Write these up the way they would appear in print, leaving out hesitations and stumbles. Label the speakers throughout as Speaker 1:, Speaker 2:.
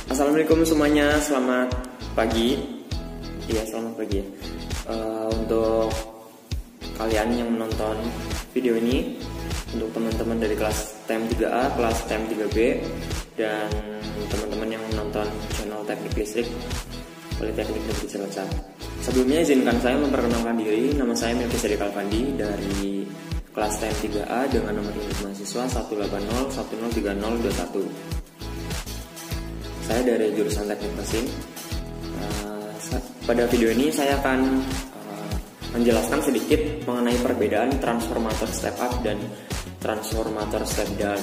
Speaker 1: Assalamualaikum semuanya, selamat pagi. Iya, selamat pagi ya. Untuk kalian yang menonton video ini, untuk teman-teman dari kelas TEM 3A, kelas TEM 3B, dan teman-teman yang menonton channel Teknik Listrik Politeknik Negeri Cilacap. Sebelumnya izinkan saya memperkenalkan diri. Nama saya Melkisedek Alfandi dari kelas TEM 3A dengan nomor induk mahasiswa 180103021. Saya dari jurusan Teknik Mesin. Pada video ini saya akan menjelaskan sedikit mengenai perbedaan transformator step up dan transformator step down.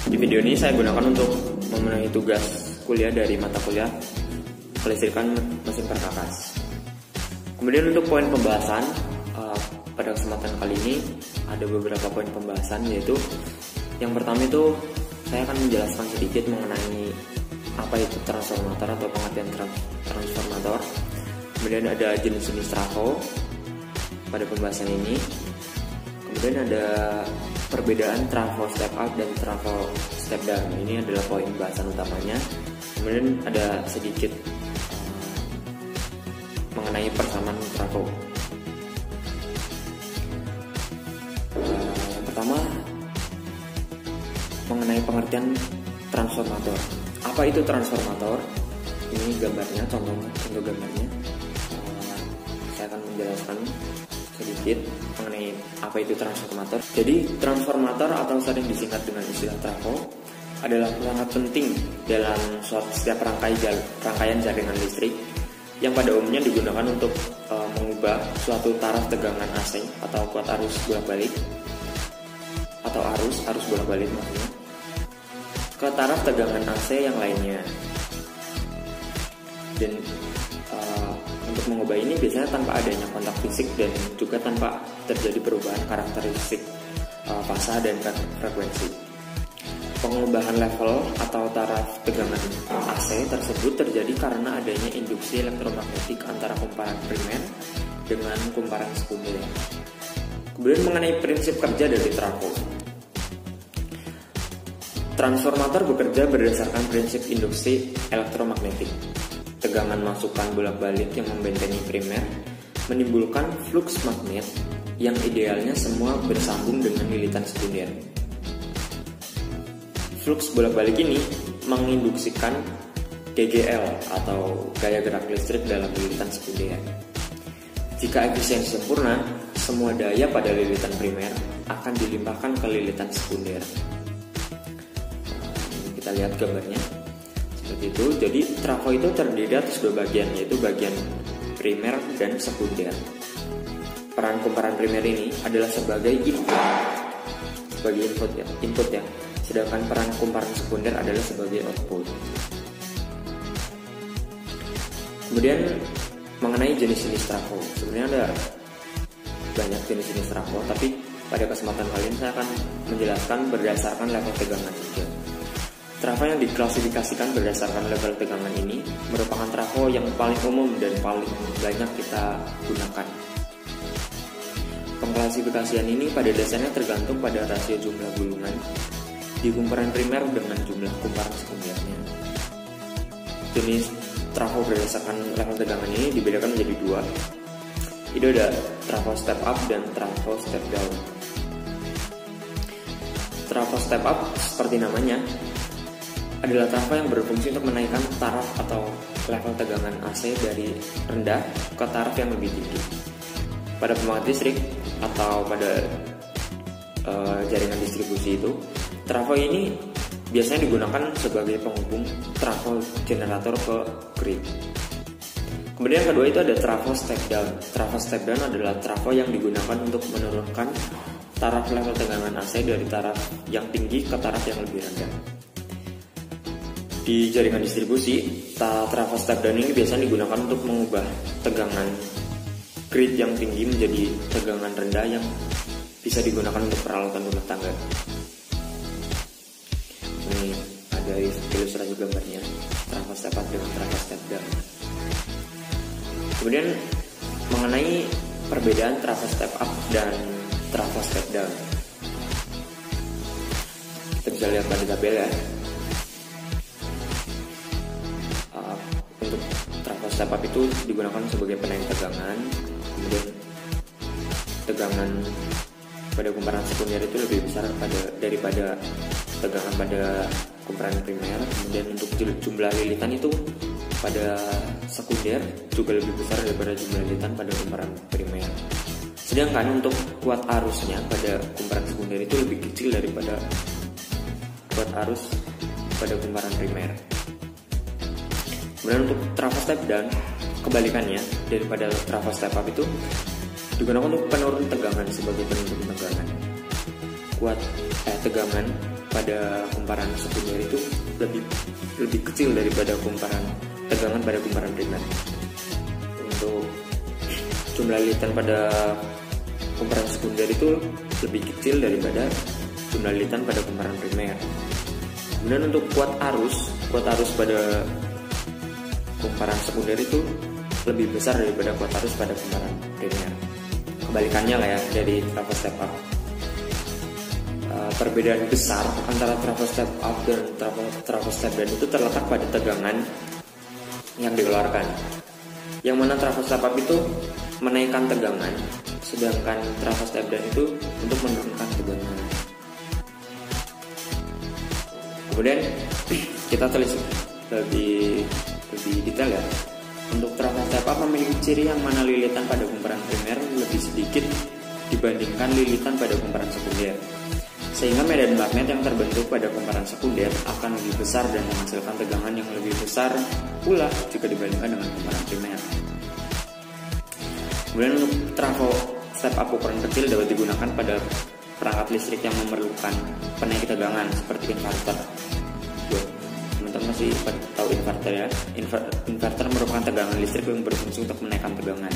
Speaker 1: Di video ini saya gunakan untuk memenuhi tugas kuliah dari mata kuliah Kelistrikan Mesin Perkakas. Kemudian untuk poin pembahasan pada kesempatan kali ini ada beberapa poin pembahasan, yaitu yang pertama itu saya akan menjelaskan sedikit mengenai apa itu transformator atau pengertian transformator. Kemudian ada jenis-jenis trafo pada pembahasan ini. Kemudian ada perbedaan trafo step up dan trafo step down. Ini adalah poin pembahasan utamanya. Kemudian ada sedikit mengenai persamaan trafo. Yang pertama mengenai pengertian transformator. Apa itu transformator? Ini gambarnya, contoh gambarnya. Saya akan menjelaskan sedikit mengenai apa itu transformator. Jadi transformator atau sering disingkat dengan istilah trafo adalah sangat penting dalam setiap rangkaian jaringan listrik yang pada umumnya digunakan untuk mengubah suatu taraf tegangan AC atau kuat arus bolak-balik atau arus bolak-balik maksudnya ke taraf tegangan AC yang lainnya. Dan untuk mengubah ini biasanya tanpa adanya kontak fisik dan juga tanpa terjadi perubahan karakteristik fasa dan frekuensi. Pengubahan level atau taraf tegangan AC tersebut terjadi karena adanya induksi elektromagnetik antara kumparan primer dengan kumparan sekunder. Kemudian mengenai prinsip kerja dari trafo. Transformator bekerja berdasarkan prinsip induksi elektromagnetik. Tegangan masukan bolak-balik yang membentengi primer menimbulkan fluks magnet yang idealnya semua bersambung dengan lilitan sekunder. Fluks bolak-balik ini menginduksikan GGL atau gaya gerak listrik dalam lilitan sekunder. Jika efisiensi sempurna, semua daya pada lilitan primer akan dilimpahkan ke lilitan sekunder. Kita lihat gambarnya seperti itu. Jadi trafo itu terdiri atas dua bagian, yaitu bagian primer dan sekunder. Peran kumparan primer ini adalah sebagai input ya. Sedangkan peran kumparan sekunder adalah sebagai output. Kemudian mengenai jenis-jenis trafo, sebenarnya ada banyak jenis-jenis trafo, tapi pada kesempatan kali ini saya akan menjelaskan berdasarkan level tegangan saja. Trafo yang diklasifikasikan berdasarkan level tegangan ini merupakan trafo yang paling umum dan paling banyak kita gunakan. Pengklasifikasian ini pada dasarnya tergantung pada rasio jumlah gulungan di kumparan primer dengan jumlah kumparan sekundernya. Jenis trafo berdasarkan level tegangan ini dibedakan menjadi dua. Itu ada trafo step up dan trafo step down. Trafo step up seperti namanya adalah trafo yang berfungsi untuk menaikkan taraf atau level tegangan AC dari rendah ke taraf yang lebih tinggi. Pada pembangkit listrik atau pada jaringan distribusi itu, trafo ini biasanya digunakan sebagai penghubung trafo generator ke grid. Kemudian yang kedua itu ada trafo step down. Trafo step down adalah trafo yang digunakan untuk menurunkan taraf level tegangan AC dari taraf yang tinggi ke taraf yang lebih rendah. Di jaringan distribusi, trafo step down ini biasanya digunakan untuk mengubah tegangan grid yang tinggi menjadi tegangan rendah yang bisa digunakan untuk peralatan rumah tangga. Ini ada ilustrasi gambarnya, trafo step up dengan trafo step down. Kemudian mengenai perbedaan trafo step up dan trafo step down, kita bisa lihat pada tabel ya. step up itu digunakan sebagai penaik tegangan, kemudian tegangan pada kumparan sekunder itu lebih besar daripada tegangan pada kumparan primer. Kemudian untuk jumlah lilitan itu pada sekunder juga lebih besar daripada jumlah lilitan pada kumparan primer. Sedangkan untuk kuat arusnya pada kumparan sekunder itu lebih kecil daripada kuat arus pada kumparan primer. Kemudian untuk trafo step down, kebalikannya daripada trafo step up itu digunakan untuk penurun tegangan sebagai penurun tegangan. Tegangan pada kumparan sekunder itu lebih kecil daripada tegangan pada kumparan primer. Untuk jumlah lilitan pada kumparan sekunder itu lebih kecil daripada jumlah lilitan pada kumparan primer. Kemudian untuk kuat arus pada kumparan sekunder itu lebih besar daripada kuat arus pada kumparan primer. Kebalikannya lah ya dari trafo step up. Perbedaan besar antara trafo step up dan trafo step down itu terletak pada tegangan yang dikeluarkan. Yang mana trafo step up itu menaikkan tegangan, sedangkan trafo step down itu untuk menurunkan tegangan. Kemudian kita telisik lebih detail ya. Untuk trafo step up memiliki ciri yang mana lilitan pada kumparan primer lebih sedikit dibandingkan lilitan pada kumparan sekunder, sehingga medan magnet yang terbentuk pada kumparan sekunder akan lebih besar dan menghasilkan tegangan yang lebih besar pula jika dibandingkan dengan kumparan primer. Kemudian untuk trafo step up ukuran kecil dapat digunakan pada perangkat listrik yang memerlukan penaik tegangan seperti inverter. Teman-teman masih tahu inverter ya? Inverter merupakan tegangan listrik yang berfungsi untuk menaikkan tegangan.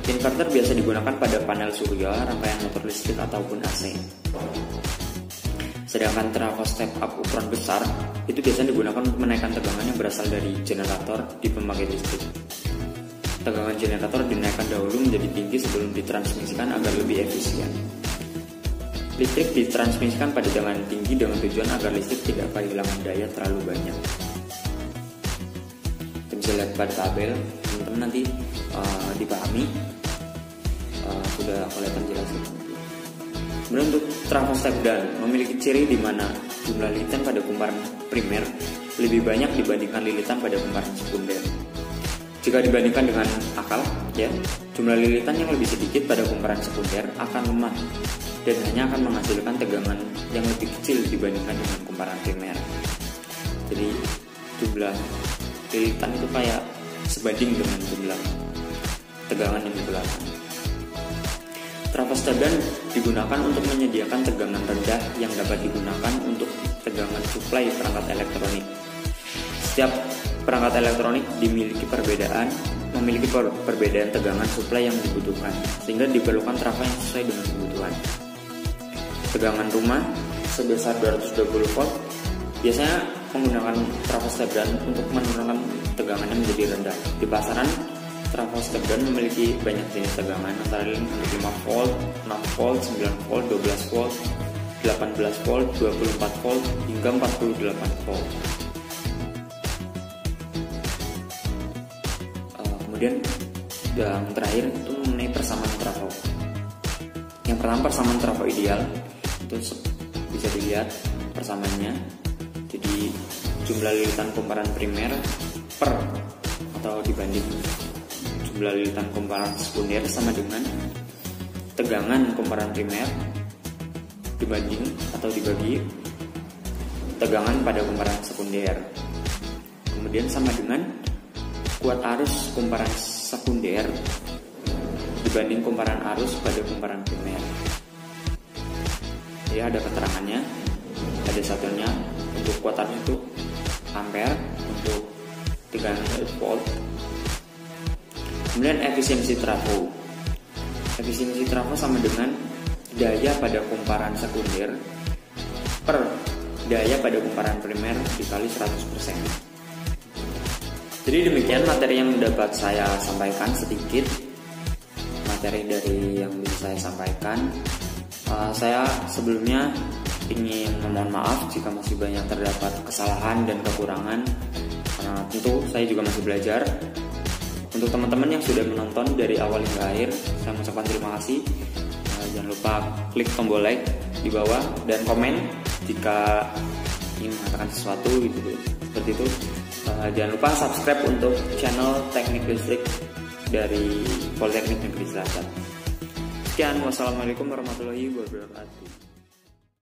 Speaker 1: Inverter biasa digunakan pada panel surya, rangkaian motor listrik ataupun AC. Sedangkan trafo step up ukuran besar itu biasanya digunakan untuk menaikkan tegangan yang berasal dari generator di pembangkit listrik. Tegangan generator dinaikkan dahulu menjadi tinggi sebelum ditransmisikan agar lebih efisien. Listrik ditransmisikan pada tegangan tinggi dengan tujuan agar listrik tidak kehilangan daya terlalu banyak. Kita bisa lihat pada tabel, teman-teman nanti dipahami. Sudah kelihatan jelas. Kemudian untuk trafo step down memiliki ciri di mana jumlah lilitan pada kumparan primer lebih banyak dibandingkan lilitan pada kumparan sekunder. Jika dibandingkan dengan akal, ya, jumlah lilitan yang lebih sedikit pada kumparan sekunder akan lemah dan hanya akan menghasilkan tegangan yang lebih kecil dibandingkan dengan kumparan primer. Jadi jumlah lilitan itu kayak sebanding dengan jumlah tegangan yang dikeluarkan. Trafo step down digunakan untuk menyediakan tegangan rendah yang dapat digunakan untuk tegangan suplai perangkat elektronik. Setiap perangkat elektronik memiliki perbedaan tegangan suplai yang dibutuhkan, sehingga diperlukan trafo yang sesuai dengan kebutuhan. Tegangan rumah sebesar 220 volt biasanya menggunakan trafo step down untuk menurunkan tegangannya menjadi rendah. Di pasaran, trafo step down memiliki banyak jenis tegangan, antara lain 5 volt, 6 volt, 9 volt, 12 volt, 18 volt, 24 volt, hingga 48 volt. Kemudian yang terakhir itu mengenai persamaan trafo. Yang pertama, persamaan trafo ideal itu bisa dilihat persamaannya. Jadi jumlah lilitan kumparan primer per atau dibanding jumlah lilitan kumparan sekunder sama dengan tegangan kumparan primer dibanding atau dibagi tegangan pada kumparan sekunder. Kemudian sama dengan kuat arus kumparan sekunder dibanding kumparan arus pada kumparan primer. Ya, ada keterangannya, ada satunya. Untuk kuat arus itu ampere, untuk tegangan volt. Kemudian efisiensi trafo. Efisiensi trafo sama dengan daya pada kumparan sekunder per daya pada kumparan primer dikali 100%. Jadi demikian materi yang dapat saya sampaikan, sedikit materi dari yang bisa saya sampaikan. Saya sebelumnya ingin memohon maaf jika masih banyak terdapat kesalahan dan kekurangan karena tentu saya juga masih belajar. Untuk teman-teman yang sudah menonton dari awal hingga akhir, saya mengucapkan terima kasih. Jangan lupa klik tombol like di bawah dan komen jika ingin mengatakan sesuatu gitu, seperti itu. Jangan lupa subscribe untuk channel Teknik Listrik dari Politeknik Negeri Cilacap. Sekian, wassalamualaikum warahmatullahi wabarakatuh.